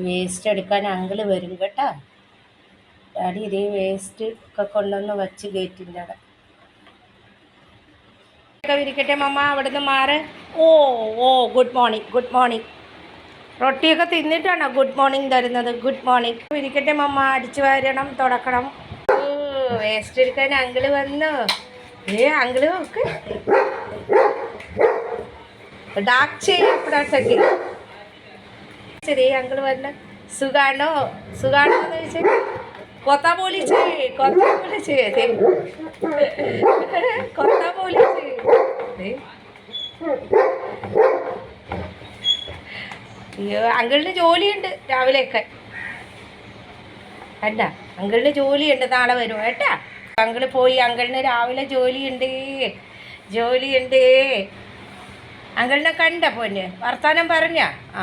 Waste എടുക്കാൻ uncle വരും കേട്ടോ. ഡാഡി ഇതേ വേസ്റ്റ് ഒക്കെ കൊണ്ടുവന്ന് വച്ച് ഗേറ്റിൻ്റെ അവിടെ ഇരിക്കട്ടെ. മമ്മ അവിടെ നിന്ന് മാറ്. ഓ ഓ ഗുഡ് മോർണിംഗ്, ഗുഡ് മോർണിംഗ്. റൊട്ടിയൊക്കെ തിന്നിട്ടാണോ ഗുഡ് മോർണിംഗ് തരുന്നത്? Good morning. ഇരിക്കട്ടെ മമ്മ, അടിച്ചു വാരണം, തുടക്കണം. വേസ്റ്റ് എടുക്കാൻ അങ്കിള് വന്നു. അങ്കിള് നോക്ക്, ഡാർക്ക് ചെയ്യപ്പെടാത്തക്ക്. ശരി, അങ്കിള് വന്ന സുഖാണോ? സുഖാണോ എന്ന് ചോദിച്ചാൽ കൊത്ത പോലിച്ച്, കൊത്ത പോലിച്ച്, കൊത്ത പോലിച്ച്. അയ്യോ, അങ്കിളിന് ജോലിയുണ്ട് രാവിലെയൊക്കെ. അല്ല, അങ്കിളിന് ജോലിയുണ്ട്, നാളെ വരും കേട്ടാ. അങ്കിള് പോയി, അങ്കിളിന് രാവിലെ ജോലിയുണ്ട്, ജോലിയുണ്ട്. അങ്കിളിനെ കണ്ട പൊന്ന്, വർത്താനം പറഞ്ഞ. ആ